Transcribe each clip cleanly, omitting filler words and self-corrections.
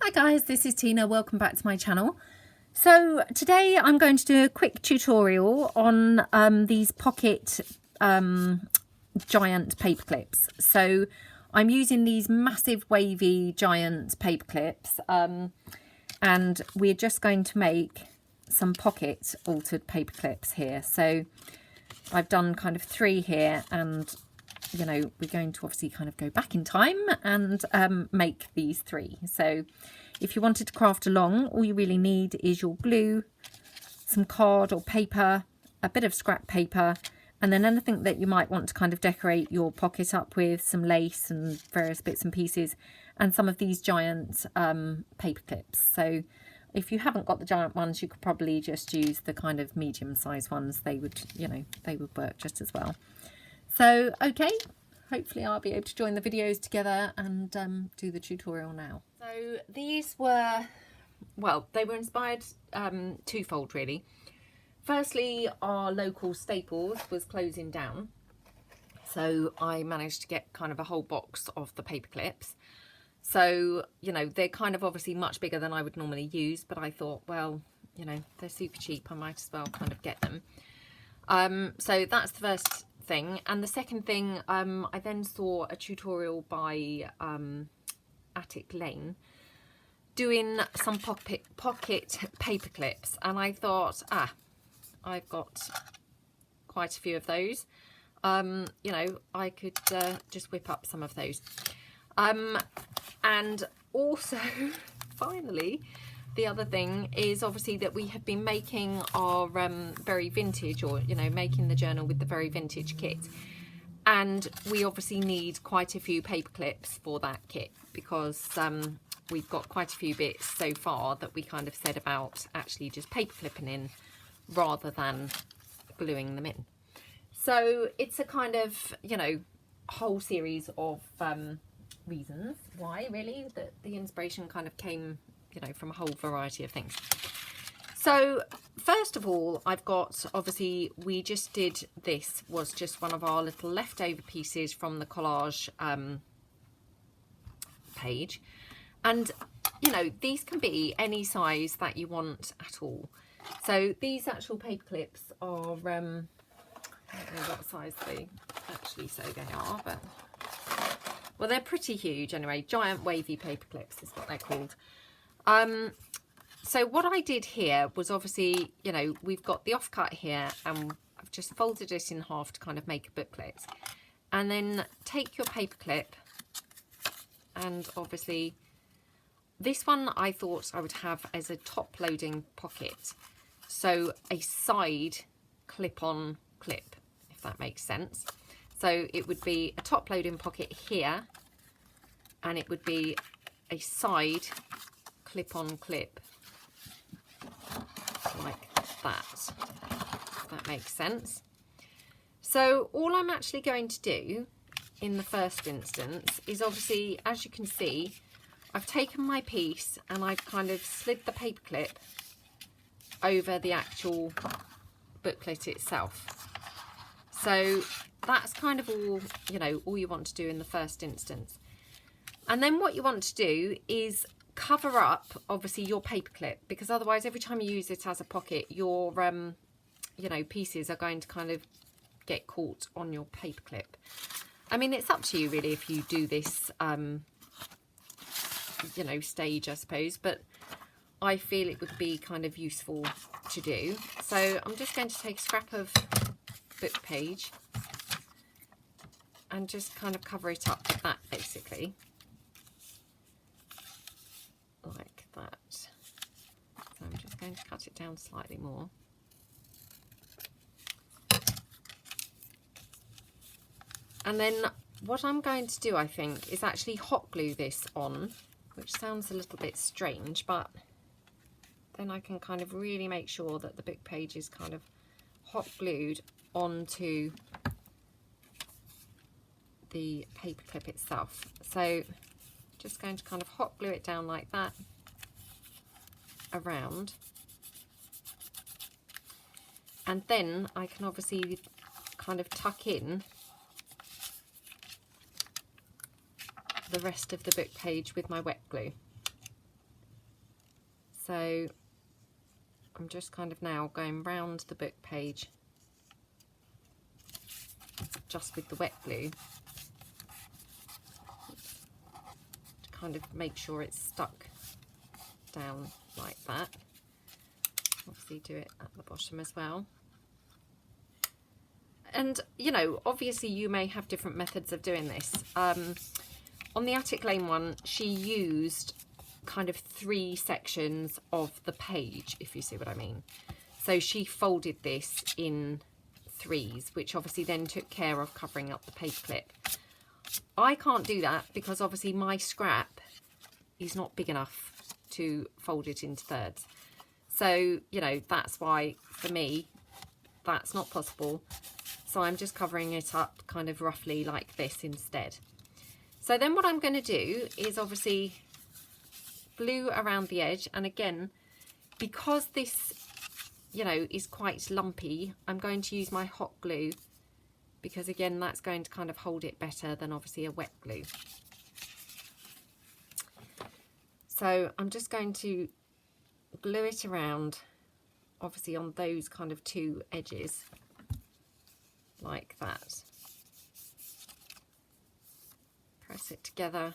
Hi guys, this is Tina. Welcome back to my channel. So today I'm going to do a quick tutorial on these pocket giant paper clips. So I'm using these massive wavy giant paper clips and we're just going to make some pocket altered paper clips here. So I've done kind of 3 here, and you know, we're going to obviously kind of go back in time and make these 3. So if you wanted to craft along, all you really need is your glue, some card or paper, a bit of scrap paper, and then anything that you might want to kind of decorate your pocket up with, some lace and various bits and pieces, and some of these giant paper clips. So if you haven't got the giant ones, you could probably just use the kind of medium-sized ones. They would, you know, they would work just as well. So, okay, hopefully I'll be able to join the videos together and do the tutorial now. So these were, well, they were inspired twofold really. Firstly, our local Staples was closing down. So I managed to get kind of a whole box of the paper clips. So, you know, they're kind of obviously much bigger than I would normally use, but I thought, well, you know, they're super cheap. I might as well kind of get them. So that's the first thing. And the second thing, I then saw a tutorial by Attic Lane doing some pocket paper clips, and I thought, I've got quite a few of those. You know, I could just whip up some of those. And also, finally, the other thing is obviously that we have been making our very vintage, or, you know, making the journal with the very vintage kit. And we obviously need quite a few paper clips for that kit, because we've got quite a few bits so far that we kind of said about actually just paper clipping in rather than gluing them in. So it's a kind of, you know, whole series of reasons why really that the inspiration kind of came, you know, from a whole variety of things. So first of all, I've got, obviously we just did, this was just one of our little leftover pieces from the collage page, and you know, these can be any size that you want at all. So these actual paper clips are I don't know what size they actually say they are, but well, they're pretty huge anyway. Giant wavy paper clips is what they're called. So what I did here was, obviously, you know, we've got the offcut here, and I've just folded it in half to kind of make a booklet. And then take your paper clip, and obviously this one I thought I would have as a top loading pocket. So a side clip-on clip, if that makes sense. So it would be a top loading pocket here, and it would be a side clip-on clip like that, if that makes sense. So all I'm actually going to do in the first instance is, obviously, as you can see, I've taken my piece and I've kind of slid the paper clip over the actual booklet itself. So that's kind of all, you know, all you want to do in the first instance. And then what you want to do is cover up, obviously, your paper clip, because otherwise every time you use it as a pocket, your you know, pieces are going to kind of get caught on your paper clip. I mean, it's up to you really if you do this you know, stage, I suppose, but I feel it would be kind of useful to do. So I'm just going to take a scrap of book page and just kind of cover it up with that, basically, like that. So I'm just going to cut it down slightly more. And then what I'm going to do, I think, is actually hot glue this on, which sounds a little bit strange, but then I can kind of really make sure that the book page is kind of hot glued onto the paper clip itself. So just going to kind of hot glue it down like that around, and then I can obviously kind of tuck in the rest of the book page with my wet glue. So I'm just kind of now going round the book page just with the wet glue to kind of make sure it's stuck down like that. Obviously do it at the bottom as well. And, you know, obviously you may have different methods of doing this. On the Attic Lane one, she used kind of 3 sections of the page, if you see what I mean. So she folded this in 3s, which obviously then took care of covering up the paperclip. I can't do that because obviously my scrap is not big enough to fold it into 3rds. So, you know, that's why for me, that's not possible. So I'm just covering it up kind of roughly like this instead. So then what I'm going to do is obviously glue around the edge. And again, because this, you know, is quite lumpy, I'm going to use my hot glue because again, that's going to kind of hold it better than obviously a wet glue. So I'm just going to glue it around, obviously on those kind of 2 edges, like that. Press it together,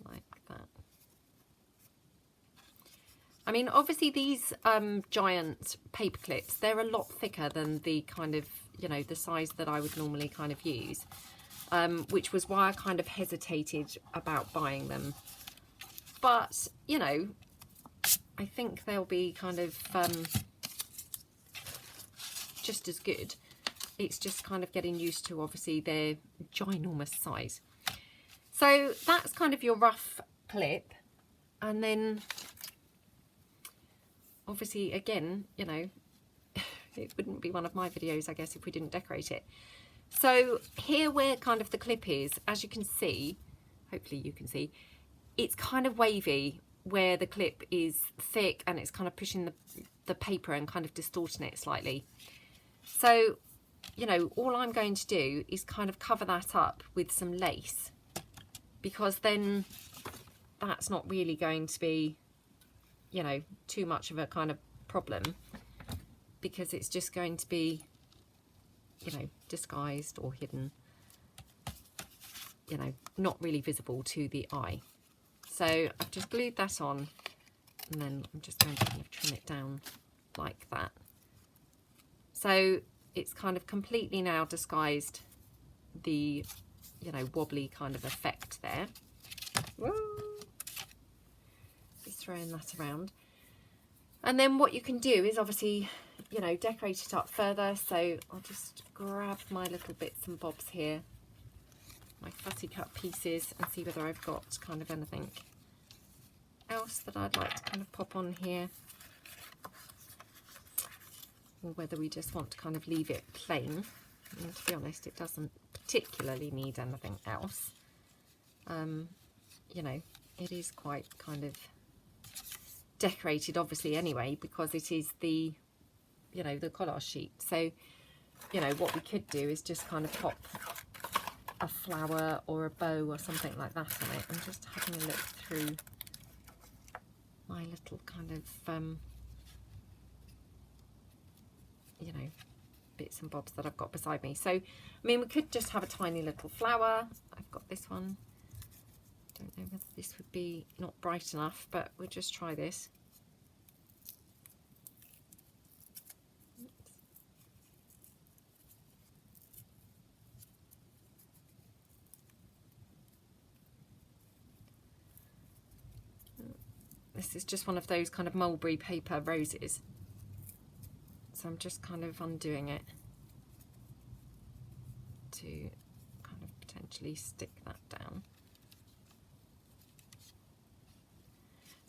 like that. I mean, obviously these giant paper clips, they're a lot thicker than the kind of, you know, the size that I would normally kind of use, which was why I kind of hesitated about buying them. But, you know, I think they'll be kind of just as good. It's just kind of getting used to obviously their ginormous size. So that's kind of your rough clip. And then obviously again, you know, it wouldn't be one of my videos, I guess, if we didn't decorate it. So here where kind of the clip is, as you can see, hopefully you can see, it's kind of wavy where the clip is thick and it's kind of pushing the paper and kind of distorting it slightly. So, you know, all I'm going to do is kind of cover that up with some lace, because then that's not really going to be, you know, too much of a kind of problem, because it's just going to be, you know, disguised or hidden, you know, not really visible to the eye. So I've just glued that on, and then I'm just going to kind of trim it down like that. So it's kind of completely now disguised the, you know, wobbly kind of effect there. Woo! Just throwing that around. And then what you can do is obviously, you know, decorate it up further. So I'll just grab my little bits and bobs here, my fussy cut pieces, and see whether I've got kind of anything else that I'd like to kind of pop on here, or whether we just want to kind of leave it plain. And to be honest, it doesn't particularly need anything else. You know, it is quite kind of decorated obviously anyway, because it is the, you know, the collage sheet. So, you know, what we could do is just kind of pop a flower or a bow or something like that on it. I'm just having a look through my little kind of you know, bits and bobs that I've got beside me. So I mean, we could just have a tiny little flower. I've got this one. Don't know whether this would be not bright enough, but we'll just try this. This is just one of those kind of mulberry paper roses. So I'm just kind of undoing it to kind of potentially stick that down.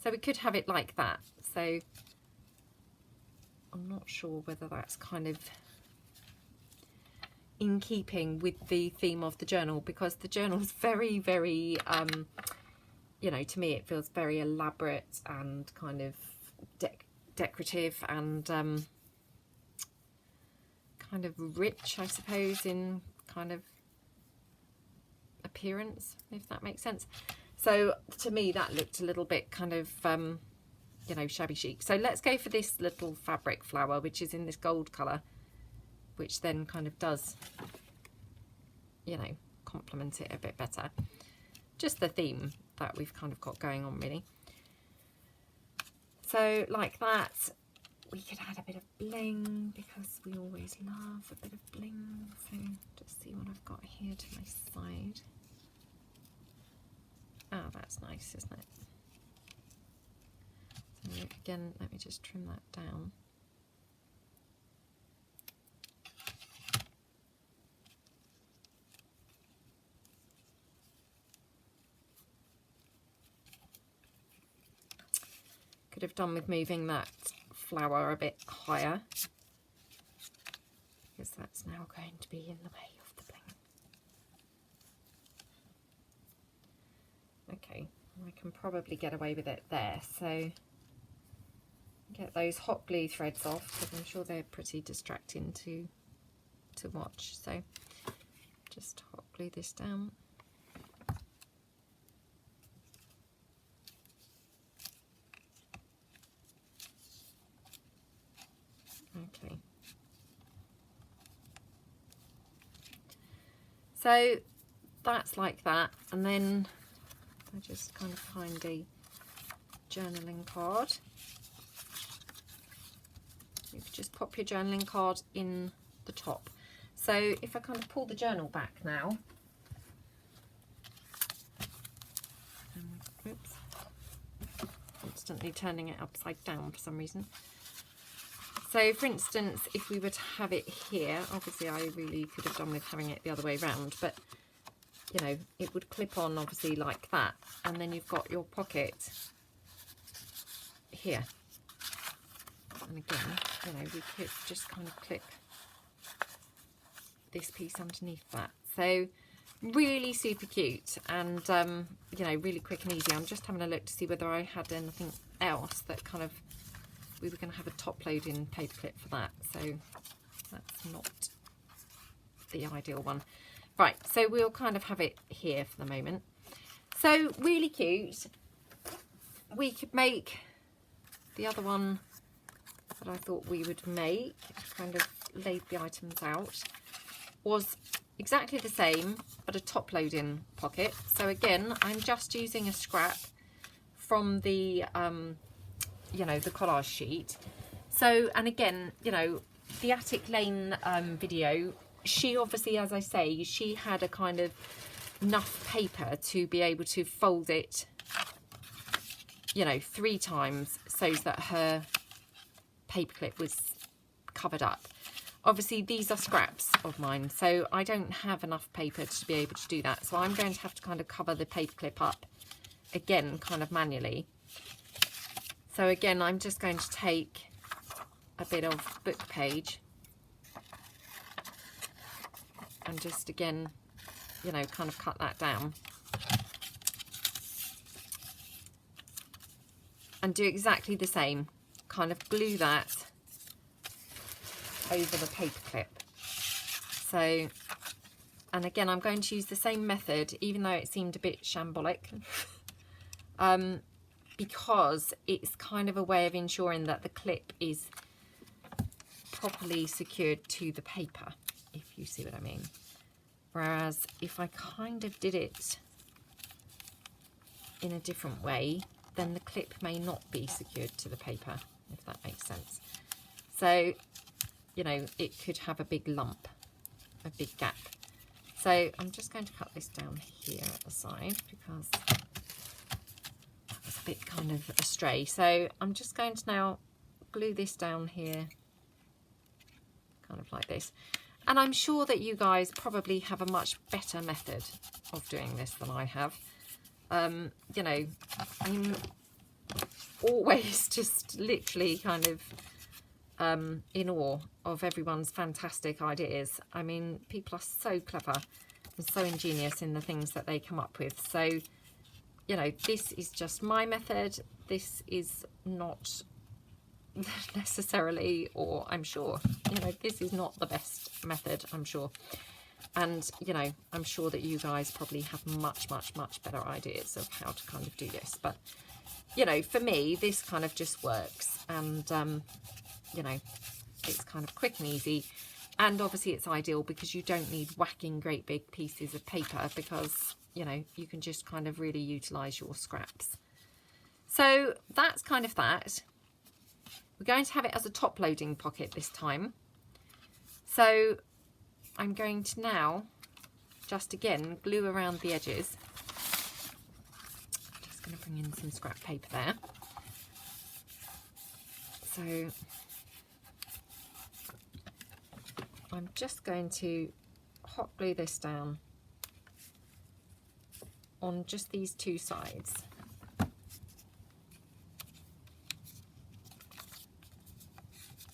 So we could have it like that. So I'm not sure whether that's kind of in keeping with the theme of the journal, because the journal is very, very, you know, to me it feels very elaborate and kind of decorative and kind of rich, I suppose, in kind of appearance, if that makes sense. So to me that looked a little bit kind of you know, shabby chic. So let's go for this little fabric flower, which is in this gold colour, which then kind of does, you know, complement it a bit better. Just the theme that we've kind of got going on, really. So like that, we could add a bit of bling because we always love a bit of bling. So just see what I've got here to my side. Oh, that's nice, isn't it? So again, let me just trim that down. Could have done with moving that flower a bit higher, because that's now going to be in the way of the bling. Okay, I can probably get away with it there. So get those hot glue threads off, because I'm sure they're pretty distracting to watch. So just hot glue this down. Okay, so that's like that, and then I just kind of find a journaling card. You could just pop your journaling card in the top. So if I kind of pull the journal back now, oops, constantly turning it upside down for some reason. So for instance, if we were to have it here, obviously I really could have done with having it the other way around, but you know, it would clip on obviously like that, and then you've got your pocket here. And again, you know, we could just kind of clip this piece underneath that. So really super cute, and you know, really quick and easy. I'm just having a look to see whether I had anything else that kind of, we were going to have a top loading paperclip for that, so that's not the ideal one. Right, so we'll kind of have it here for the moment. So really cute. We could make the other one that I thought we would make, kind of laid the items out, was exactly the same, but a top loading pocket. So again, I'm just using a scrap from the you know, the collage sheet. So, and again, you know, the Attic Lane video, she obviously, as I say, she had a kind of enough paper to be able to fold it, you know, 3 times so that her paperclip was covered up. Obviously these are scraps of mine, so I don't have enough paper to be able to do that, so I'm going to have to kind of cover the paperclip up again, kind of manually. So again, I'm just going to take a bit of book page and just again, you know, kind of cut that down and do exactly the same, kind of glue that over the paperclip. So, and again, I'm going to use the same method, even though it seemed a bit shambolic. Because it's kind of a way of ensuring that the clip is properly secured to the paper, if you see what I mean. Whereas if I kind of did it in a different way, then the clip may not be secured to the paper, if that makes sense. So, you know, it could have a big lump, a big gap. So I'm just going to cut this down here at the side because it's a bit kind of astray. So I'm just going to now glue this down here, kind of like this. And I'm sure that you guys probably have a much better method of doing this than I have. You know, I'm always just literally kind of in awe of everyone's fantastic ideas. I mean, people are so clever and so ingenious in the things that they come up with. So, you know, this is just my method. This is not necessarily, or I'm sure, you know, this is not the best method, I'm sure. And, you know, I'm sure that you guys probably have much better ideas of how to kind of do this. But, you know, for me, this kind of just works. And, you know, it's kind of quick and easy. And obviously it's ideal because you don't need whacking great big pieces of paper because, you know, you can just kind of really utilise your scraps. So that's kind of that. We're going to have it as a top loading pocket this time. So I'm going to now just again glue around the edges. Just going to bring in some scrap paper there. So I'm just going to hot glue this down on just these two sides.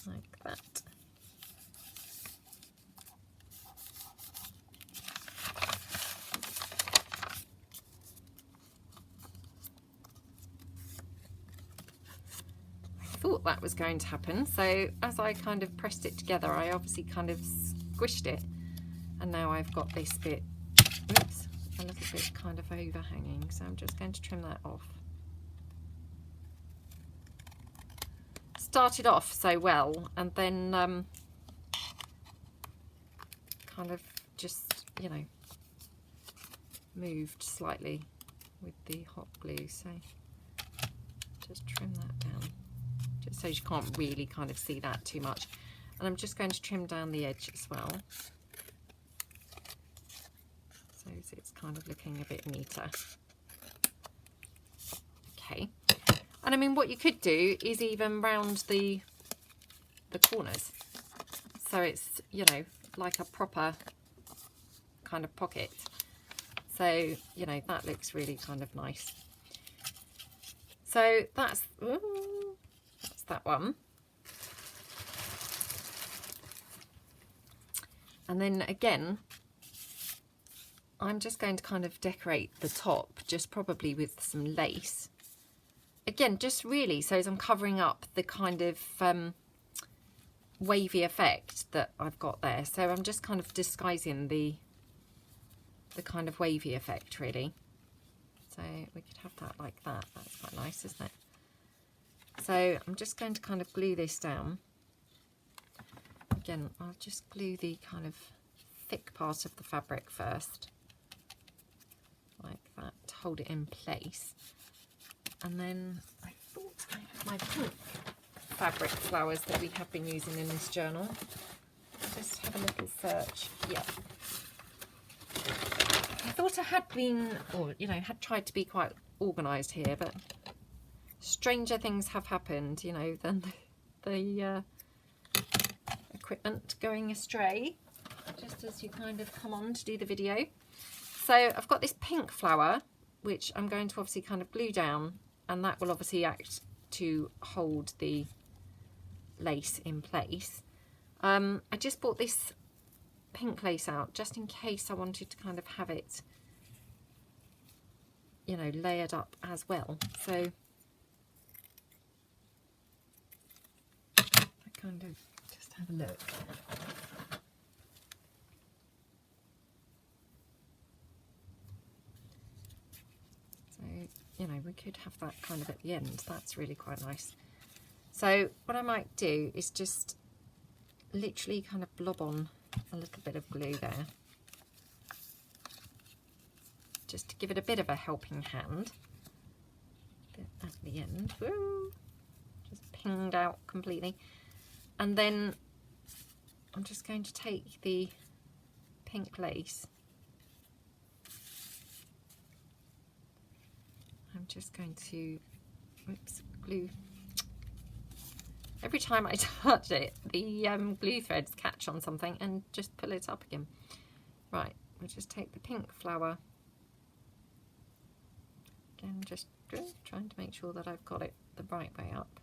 Like that. Thought that was going to happen, so as I kind of pressed it together I obviously kind of squished it, and now I've got this bit, oops, a little bit kind of overhanging, so I'm just going to trim that off. Started off so well and then kind of just, you know, moved slightly with the hot glue, so just trim that down. Just so you can't really kind of see that too much. And I'm just going to trim down the edge as well. So it's kind of looking a bit neater. Okay. And I mean, what you could do is even round the corners. So it's, you know, like a proper kind of pocket. So, you know, that looks really kind of nice. So that's that one. And then again, I'm just going to kind of decorate the top, just probably with some lace. Again, just really so as I'm covering up the kind of wavy effect that I've got there. So I'm just kind of disguising the kind of wavy effect really. So we could have that like that. That's quite nice, isn't it? So I'm just going to kind of glue this down. Again, I'll just glue the kind of thick part of the fabric first, like that, to hold it in place. And then I thought I had my pink fabric flowers that we have been using in this journal. Just have a little search. Yeah. I thought I had been, or you know, had tried to be quite organised here, but stranger things have happened, you know, than the equipment going astray just as you kind of come on to do the video. So I've got this pink flower which I'm going to obviously kind of glue down, and that will obviously act to hold the lace in place. I just bought this pink lace out just in case I wanted to kind of have it, you know, layered up as well. So I kind of just have a look. So, you know, we could have that kind of at the end. That's really quite nice. So what I might do is just literally kind of blob on a little bit of glue there, just to give it a bit of a helping hand. Bit at the end. Woo! Just pinged out completely. And then I'm just going to take the pink lace. I'm just going to, oops, glue. Every time I touch it, the glue threads catch on something and just pull it up again. Right, we'll just take the pink flower. Again, just trying to make sure that I've got it the right way up.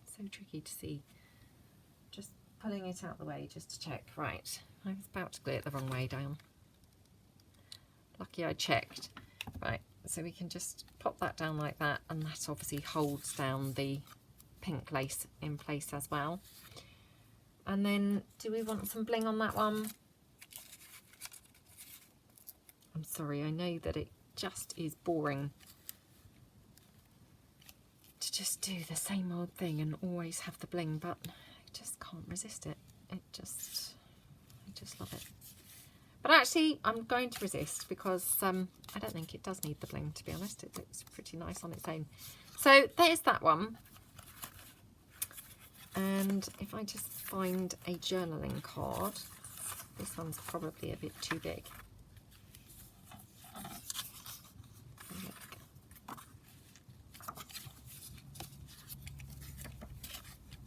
So tricky to see. Just pulling it out the way just to check. Right, I was about to glue it the wrong way down. Lucky I checked. Right, so we can just pop that down like that, and that obviously holds down the pink lace in place as well. And then, do we want some bling on that one? I'm sorry, I know that it just is boring to just do the same old thing and always have the bling, but I just can't resist it. I just love it. But actually, I'm going to resist because I don't think it does need the bling, to be honest. It looks pretty nice on its own. So there's that one. And if I just find a journaling card, this one's probably a bit too big.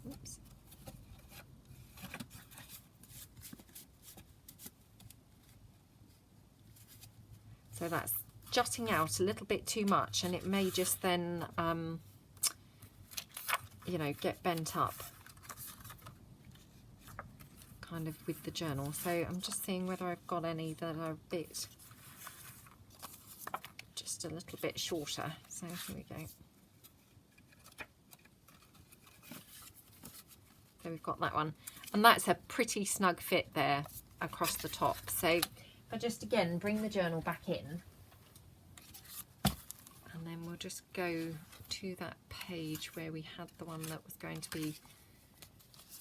Oops. So that's jutting out a little bit too much, and it may just then, you know, get bent up kind of with the journal. So I'm just seeing whether I've got any that are a bit, just a little bit shorter. So here we go. So we've got that one, and that's a pretty snug fit there across the top. So if I just again bring the journal back in, and then we'll just go to that page where we had the one that was going to be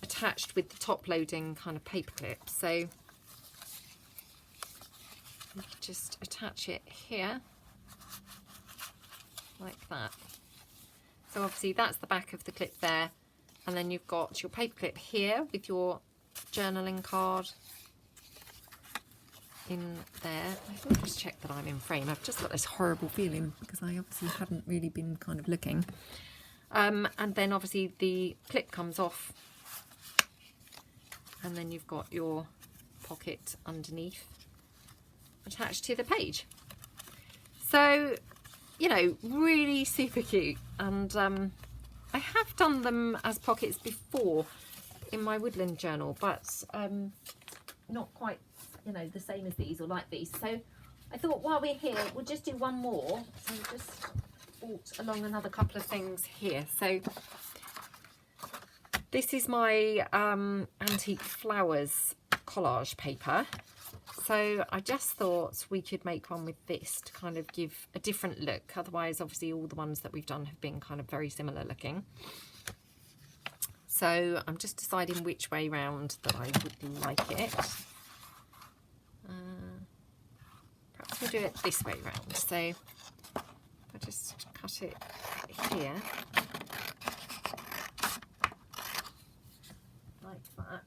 attached with the top loading kind of paper clip. So we can just attach it here like that. So obviously that's the back of the clip there, and then you've got your paper clip here with your journaling card in there. I will just check that I'm in frame. I've just got this horrible feeling because I obviously hadn't really been kind of looking. And then obviously the clip comes off, and then you've got your pocket underneath attached to the page. So, you know, really super cute. And I have done them as pockets before in my woodland journal, but not quite, you know, the same as these or like these. So I thought while we're here, we'll just do one more. So I just brought along another couple of things here. So this is my antique flowers collage paper. So I just thought we could make one with this to kind of give a different look. Otherwise, obviously, all the ones that we've done have been kind of very similar looking. So I'm just deciding which way round that I would like it. Perhaps we'll do it this way round. So I just cut it here. Like that.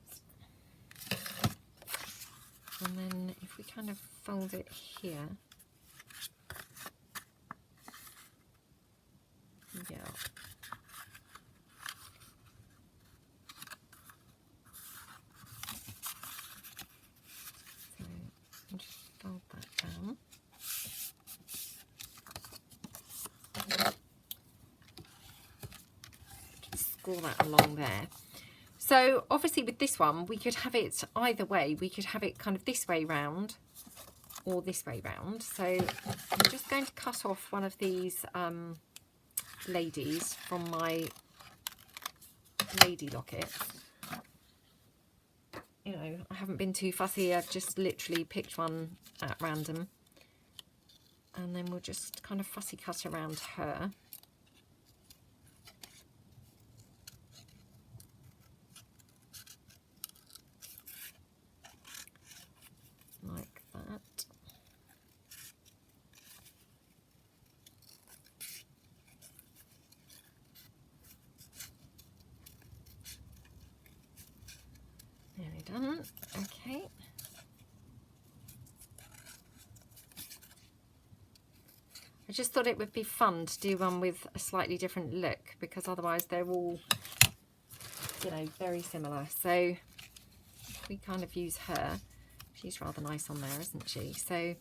And then if we kind of fold it here, yeah. So I'll just fold that down. Just scroll that along there. So obviously with this one, we could have it either way. We could have it kind of this way round or this way round. So I'm just going to cut off one of these ladies from my lady locket. You know, I haven't been too fussy. I've just literally picked one at random. And then we'll just kind of fussy cut around her. Like that. Nearly done. Okay. I just thought it would be fun to do one with a slightly different look, because otherwise they're all, you know, very similar. So we kind of use her. She's rather nice on there, isn't she? So I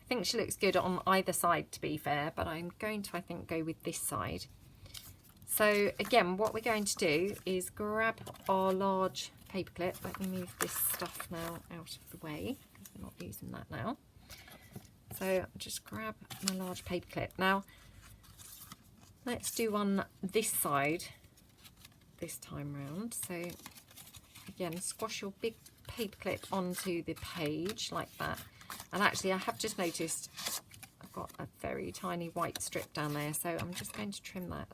think she looks good on either side, to be fair, but I'm going to, I think, go with this side. So again, what we're going to do is grab our large paper clip. Let me move this stuff now out of the way, because we're not using that now. So I'll just grab my large paper clip. Now, let's do one this side this time round. So again, squash your big paper clip onto the page like that. And actually I have just noticed I've got a very tiny white strip down there, so I'm just going to trim that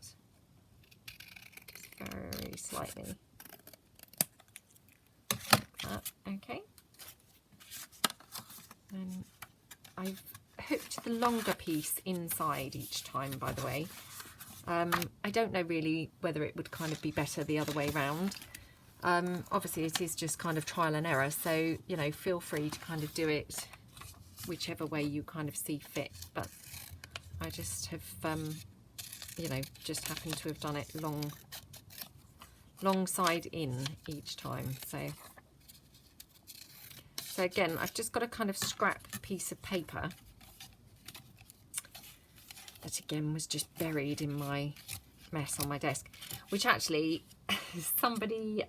very slightly like that. Okay, and I've hooked the longer piece inside each time, by the way. I don't know really whether it would kind of be better the other way round. Obviously it is just kind of trial and error, so you know, feel free to kind of do it whichever way you kind of see fit, but I just have you know, just happened to have done it long side in each time. So again, I've just got a kind of scrap piece of paper that again was just buried in my mess on my desk, which actually somebody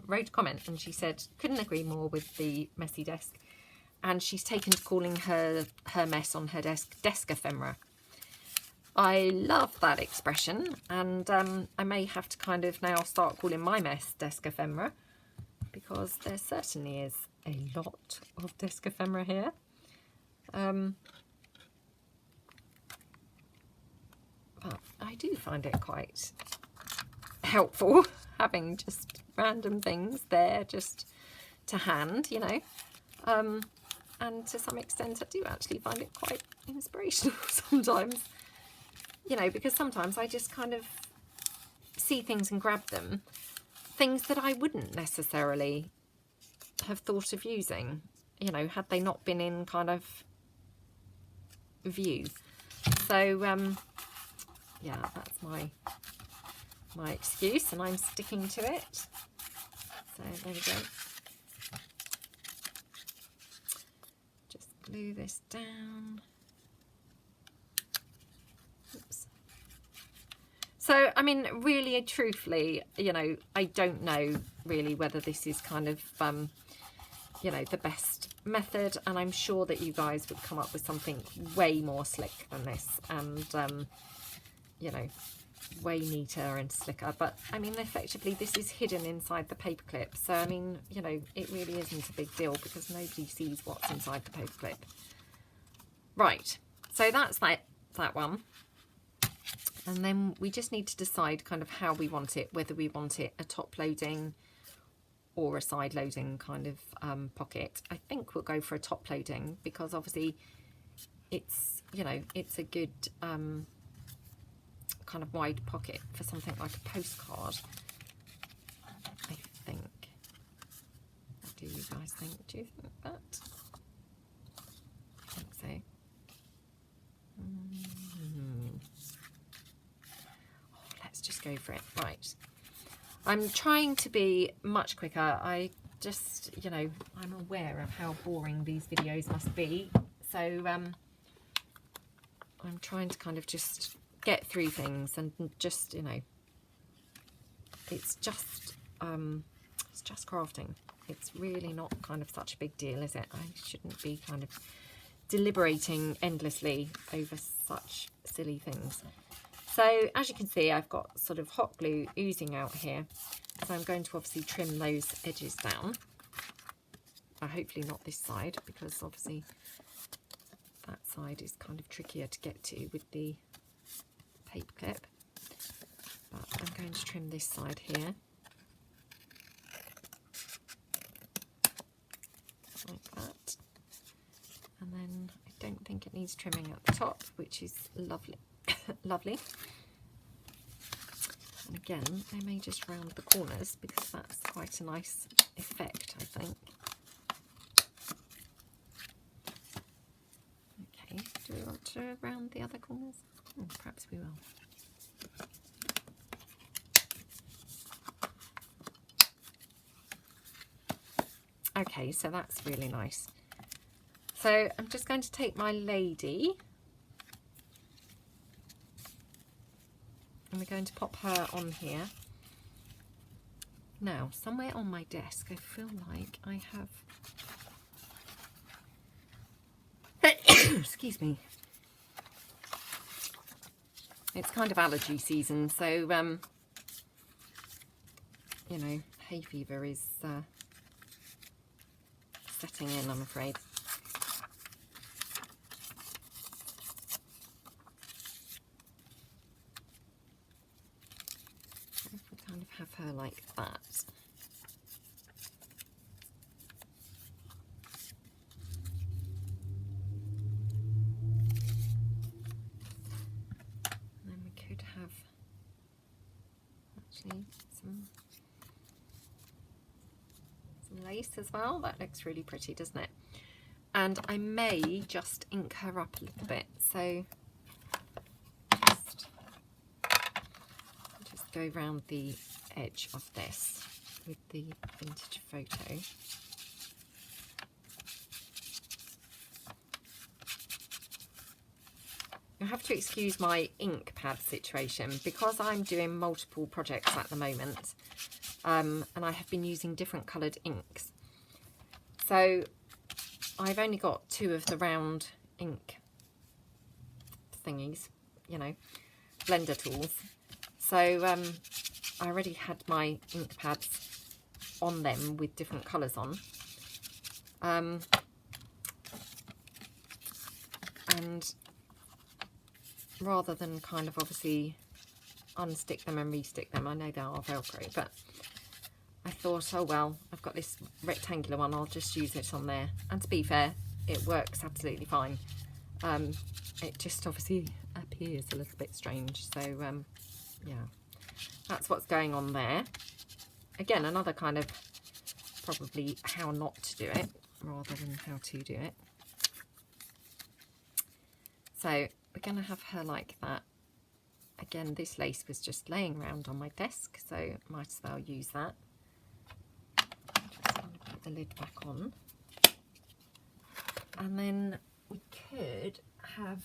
wrote a comment and she said couldn't agree more with the messy desk, and she's taken to calling her mess on her desk ephemera. I love that expression, and I may have to kind of now start calling my mess desk ephemera, because there certainly is a lot of desk ephemera here. But I do find it quite helpful having just random things there just to hand, you know. And to some extent I do actually find it quite inspirational sometimes, you know, because sometimes I just kind of see things and grab them, things that I wouldn't necessarily have thought of using, you know, had they not been in kind of view. So yeah, that's my excuse, and I'm sticking to it. So there we go. Just glue this down. Oops. So, I mean, really, truthfully, you know, I don't know really whether this is kind of, you know, the best method, and I'm sure that you guys would come up with something way more slick than this, and, you know, way neater and slicker. But, I mean, effectively, this is hidden inside the paperclip, so, I mean, you know, it really isn't a big deal because nobody sees what's inside the paperclip. Right, so that's that one. And then we just need to decide kind of how we want it, whether we want it a top loading or a side loading kind of pocket. I think we'll go for a top loading because obviously it's, you know, it's a good kind of wide pocket for something like a postcard, I think. What do you guys think? Do you think that? I think so. Just go for it. Right, I'm trying to be much quicker. I just, you know, I'm aware of how boring these videos must be, so I'm trying to kind of just get through things and just, you know, it's just crafting. It's really not kind of such a big deal, is it? I shouldn't be kind of deliberating endlessly over such silly things. So as you can see, I've got sort of hot glue oozing out here. So I'm going to obviously trim those edges down. Hopefully not this side, because obviously that side is kind of trickier to get to with the paper clip. But I'm going to trim this side here. Like that. And then I don't think it needs trimming at the top, which is lovely. Lovely. And again, I may just round the corners because that's quite a nice effect, I think. Okay, do we want to round the other corners? Perhaps we will. Okay, so that's really nice. So I'm just going to take my lady, and we're going to pop her on here. Now, somewhere on my desk, I feel like I have... Excuse me. It's kind of allergy season, so, you know, hay fever is setting in, I'm afraid. So if we kind of have her like that. And then we could have actually some lace as well. That looks really pretty, doesn't it? And I may just ink her up a little bit, so just go around the edge of this with the vintage photo. You'll have to excuse my ink pad situation because I'm doing multiple projects at the moment, and I have been using different coloured inks. So I've only got 2 of the round ink thingies, you know, blender tools. So I already had my ink pads on them with different colours on. And rather than kind of obviously unstick them and restick them, I know they are Velcro, but I thought, oh well, I've got this rectangular one, I'll just use it on there. And to be fair, it works absolutely fine. It just obviously appears a little bit strange. So yeah, that's what's going on there. Again, another kind of probably how not to do it rather than how to do it. So we're going to have her like that. Again, this lace was just laying around on my desk, so might as well use that. Just going to put the lid back on. And then we could have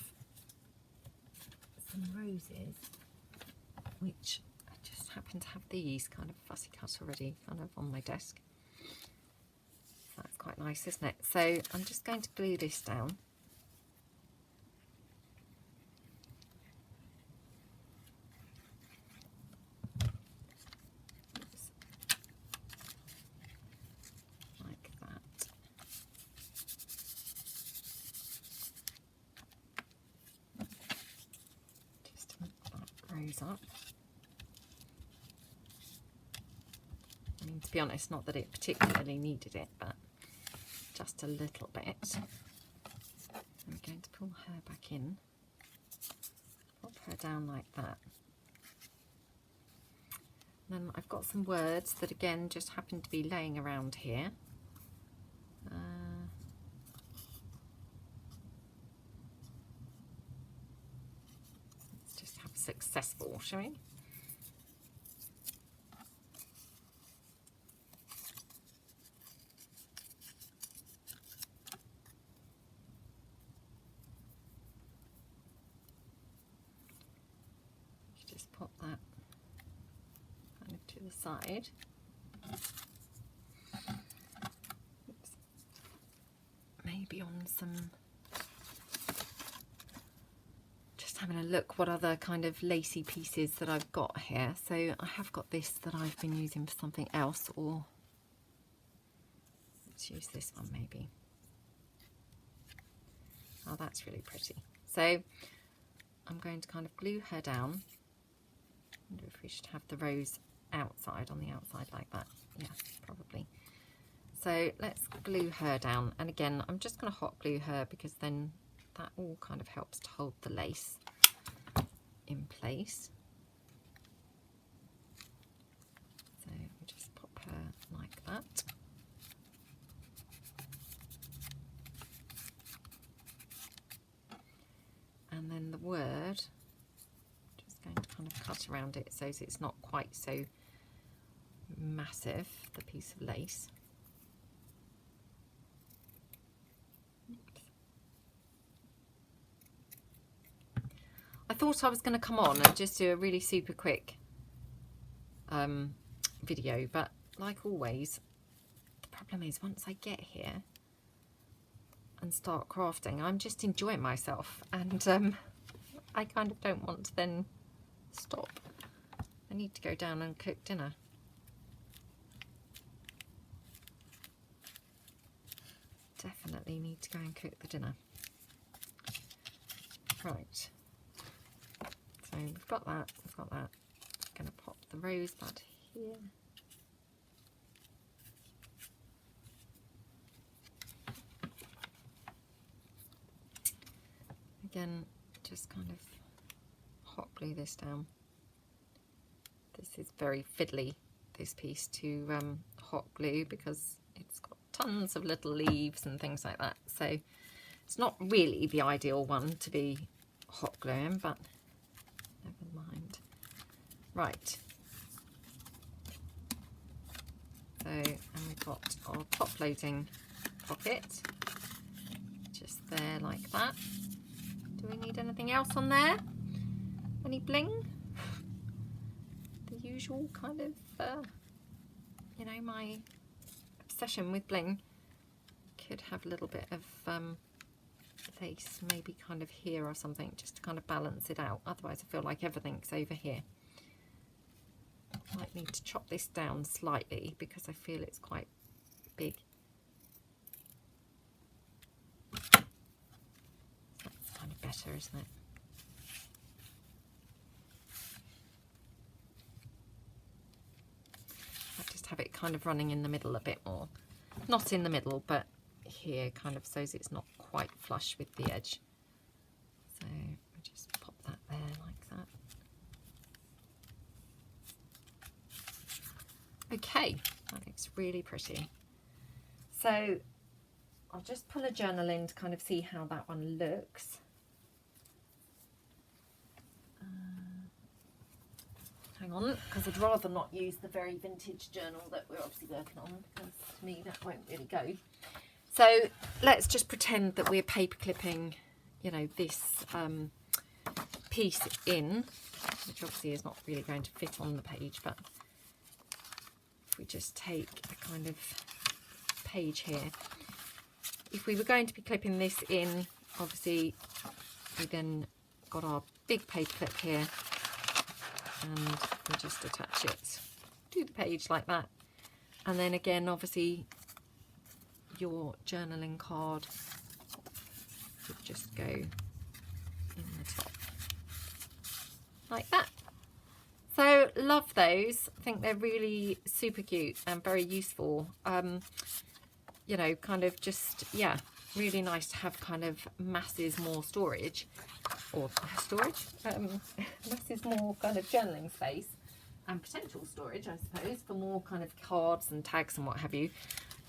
some roses, which I just happen to have these kind of fussy cut already kind of on my desk. That's quite nice, isn't it? So I'm just going to glue this down. Up. I mean, to be honest, not that it particularly needed it, but just a little bit. I'm going to pull her back in, pop her down like that. And then I've got some words that again just happen to be laying around here. Successful, shall we? Just pop that kind of to the side. Oops. Maybe on some. Having a look what other kind of lacy pieces that I've got here. So I have got this that I've been using for something else, or let's use this one maybe. Oh, that's really pretty. So I'm going to kind of glue her down. I wonder if we should have the rose outside, on the outside like that. Yeah, probably. So let's glue her down. And again, I'm just going to hot glue her because then that all kind of helps to hold the lace in place. So we just pop her like that. And then the word, just going to kind of cut around it so it's not quite so massive, the piece of lace. I thought I was going to come on and just do a really super quick video, but like always, the problem is once I get here and start crafting, I'm just enjoying myself, and I kind of don't want to then stop. I need to go down and cook dinner. definitely need to go and cook the dinner. Right, so we've got that, I'm going to pop the rosebud here. Again, just kind of hot glue this down. This is very fiddly, this piece, to hot glue, because it's got tons of little leaves and things like that. So it's not really the ideal one to be hot gluing, but never mind. Right. So, and we've got our top loading pocket, just there like that. Do we need anything else on there? Any bling? The usual kind of, you know, my obsession with bling. Could have a little bit of lace, maybe kind of here or something, just to kind of balance it out. Otherwise I feel like everything's over here. Might need to chop this down slightly because I feel it's quite big. That's kind of better, isn't it? I just have it kind of running in the middle a bit more. Not in the middle, but here, kind of, so it's not quite flush with the edge. So I just pop that there like that. Okay, that looks really pretty. So I'll just pull a journal in to kind of see how that one looks. Hang on, because I'd rather not use the very vintage journal that we're obviously working on, because to me that won't really go. So let's just pretend that we're paper clipping, you know, this piece in, which obviously is not really going to fit on the page, but if we just take a kind of page here, if we were going to be clipping this in, obviously we then got our big paper clip here, and we just attach it to the page like that. And then again, obviously your journaling card would just go in the top like that. So love those. I think they're really super cute and very useful. You know, kind of just, yeah, really nice to have kind of masses more storage, or storage, masses more kind of journaling space and potential storage, I suppose, for more kind of cards and tags and what have you,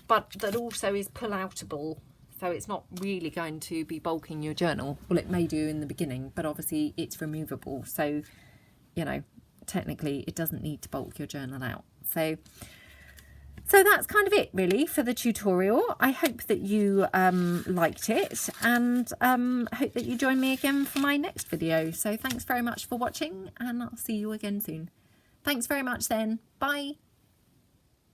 but that also is pull-outable, so it's not really going to be bulking your journal. Well, it may do in the beginning, but obviously it's removable, so, you know, technically it doesn't need to bulk your journal out. So that's kind of it really for the tutorial. I hope that you liked it, and hope that you join me again for my next video. So thanks very much for watching, and I'll see you again soon. Thanks very much then. Bye.